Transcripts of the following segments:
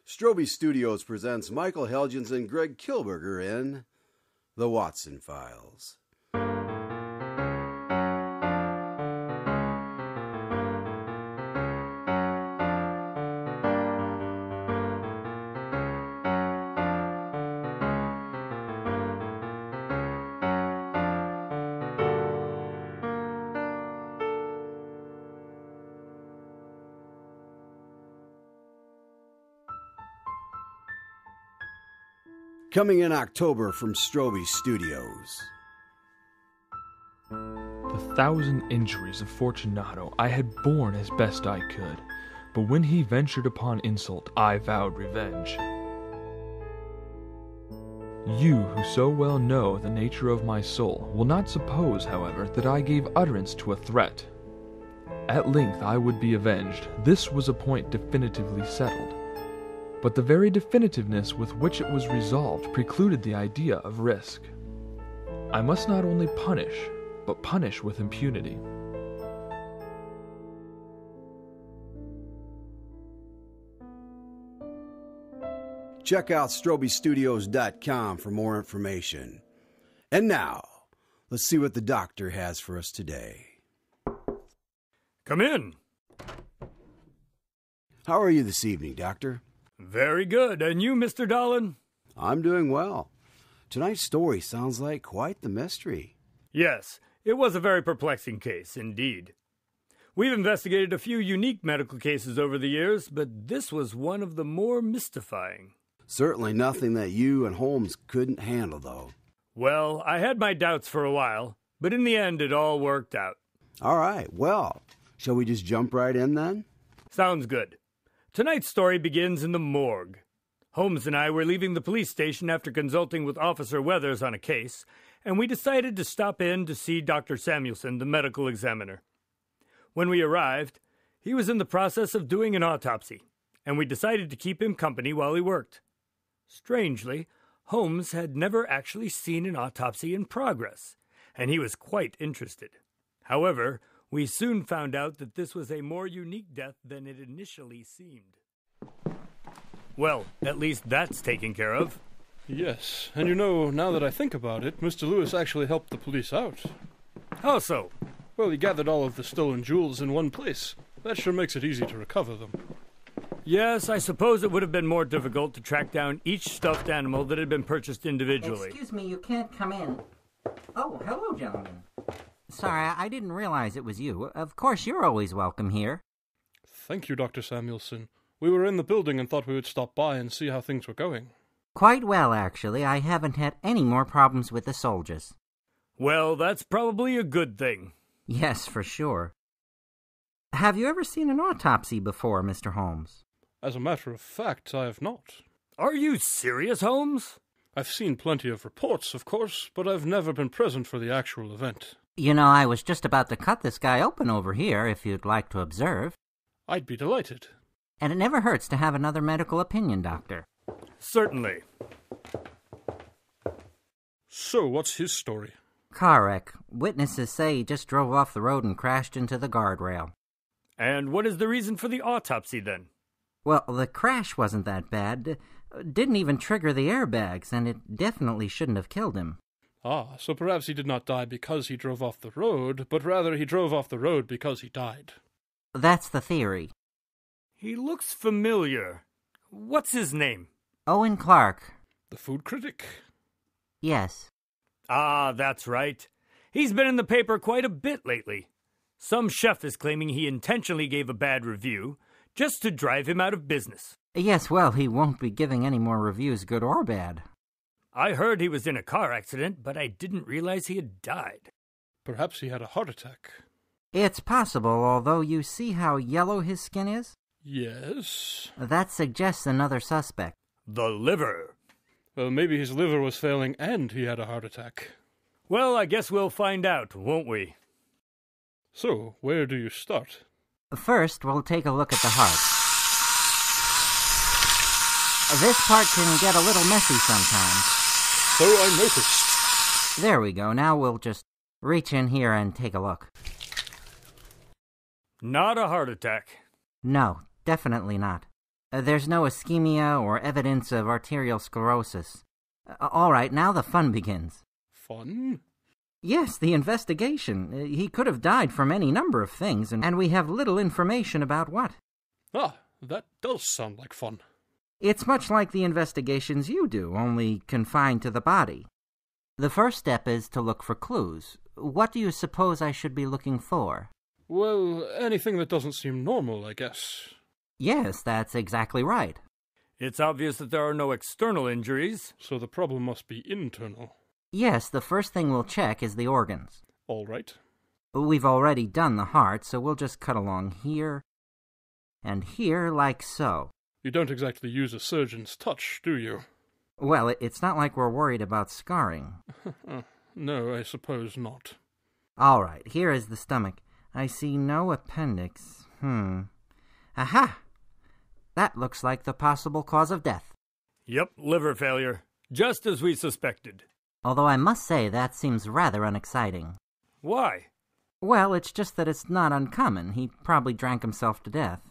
Strobe Studios presents Michael Helgens and Greg Kilberger in The Watson Files. Coming in October from Strobe Studios. The 1,000 injuries of Fortunato I had borne as best I could, but when he ventured upon insult, I vowed revenge. You, who so well know the nature of my soul, will not suppose, however, that I gave utterance to a threat. At length I would be avenged. This was a point definitively settled. But the very definitiveness with which it was resolved precluded the idea of risk. I must not only punish, but punish with impunity. Check out StrobeStudios.com for more information. And now, let's see what the doctor has for us today. Come in. How are you this evening, Doctor? Very good. And you, Mr. Dahlen? I'm doing well. Tonight's story sounds like quite the mystery. Yes, it was a very perplexing case, indeed. We've investigated a few unique medical cases over the years, but this was one of the more mystifying. Certainly nothing that you and Holmes couldn't handle, though. Well, I had my doubts for a while, but in the end it all worked out. All right, well, shall we just jump right in then? Sounds good. Tonight's story begins in the morgue. Holmes and I were leaving the police station after consulting with Officer Weathers on a case, and we decided to stop in to see Dr. Samuelson, the medical examiner. When we arrived, he was in the process of doing an autopsy, and we decided to keep him company while he worked. Strangely, Holmes had never actually seen an autopsy in progress, and he was quite interested. However, we soon found out that this was a more unique death than it initially seemed. Well, at least that's taken care of. Yes, and you know, now that I think about it, Mr. Lewis actually helped the police out. How so? Well, he gathered all of the stolen jewels in one place. That sure makes it easy to recover them. Yes, I suppose it would have been more difficult to track down each stuffed animal that had been purchased individually. Excuse me, you can't come in. Oh, hello, gentlemen. Sorry, I didn't realize it was you. Of course, you're always welcome here. Thank you, Dr. Samuelson. We were in the building and thought we would stop by and see how things were going. Quite well, actually. I haven't had any more problems with the soldiers. Well, that's probably a good thing. Yes, for sure. Have you ever seen an autopsy before, Mr. Holmes? As a matter of fact, I have not. Are you serious, Holmes? I've seen plenty of reports, of course, but I've never been present for the actual event. You know, I was just about to cut this guy open over here, if you'd like to observe. I'd be delighted. And it never hurts to have another medical opinion, Doctor. Certainly. So, what's his story? Car wreck. Witnesses say he just drove off the road and crashed into the guardrail. And what is the reason for the autopsy, then? Well, the crash wasn't that bad. Didn't even trigger the airbags, and it definitely shouldn't have killed him. Ah, so perhaps he did not die because he drove off the road, but rather he drove off the road because he died. That's the theory. He looks familiar. What's his name? Owen Clark. The food critic? Yes. Ah, that's right. He's been in the paper quite a bit lately. Some chef is claiming he intentionally gave a bad review just to drive him out of business. Yes, well, he won't be giving any more reviews, good or bad. I heard he was in a car accident, but I didn't realize he had died. Perhaps he had a heart attack. It's possible, although you see how yellow his skin is? Yes. That suggests another suspect. The liver. Well, maybe his liver was failing and he had a heart attack. Well, I guess we'll find out, won't we? So, where do you start? First, we'll take a look at the heart. This part can get a little messy sometimes. So I noticed. There we go. Now we'll just reach in here and take a look. Not a heart attack. No, definitely not. There's no ischemia or evidence of arterial sclerosis. All right, now the fun begins. Fun? Yes, the investigation. He could have died from any number of things, and we have little information about what. Ah, that does sound like fun. It's much like the investigations you do, only confined to the body. The first step is to look for clues. What do you suppose I should be looking for? Well, anything that doesn't seem normal, I guess. Yes, that's exactly right. It's obvious that there are no external injuries. So the problem must be internal. Yes, the first thing we'll check is the organs. All right. We've already done the heart, so we'll just cut along here and here like so. You don't exactly use a surgeon's touch, do you? Well, it's not like we're worried about scarring. No, I suppose not. All right, here is the stomach. I see no appendix. Aha! That looks like the possible cause of death. Yep, liver failure. Just as we suspected. Although I must say that seems rather unexciting. Why? Well, it's just that it's not uncommon. He probably drank himself to death.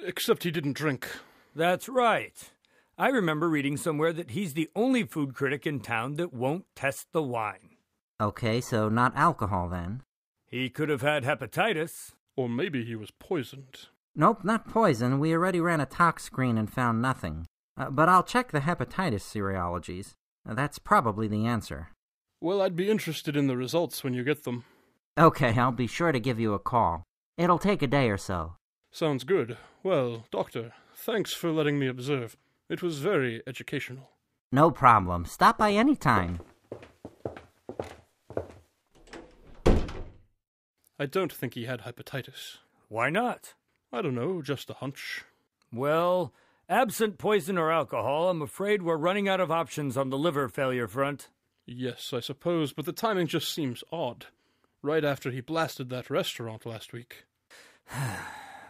Except he didn't drink. That's right. I remember reading somewhere that he's the only food critic in town that won't test the wine. Okay, so not alcohol then. He could have had hepatitis. Or maybe he was poisoned. Nope, not poison. We already ran a tox screen and found nothing. But I'll check the hepatitis serologies. That's probably the answer. Well, I'd be interested in the results when you get them. Okay, I'll be sure to give you a call. It'll take a day or so. Sounds good. Well, Doctor, thanks for letting me observe. It was very educational. No problem. Stop by any time. I don't think he had hepatitis. Why not? I don't know, just a hunch. Well, absent poison or alcohol, I'm afraid we're running out of options on the liver failure front. Yes, I suppose, but the timing just seems odd. Right after he blasted that restaurant last week.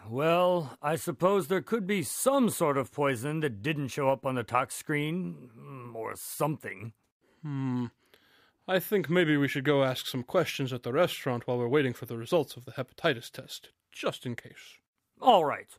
Well, I suppose there could be some sort of poison that didn't show up on the tox screen, or something. I think maybe we should go ask some questions at the restaurant while we're waiting for the results of the hepatitis test, just in case. All right.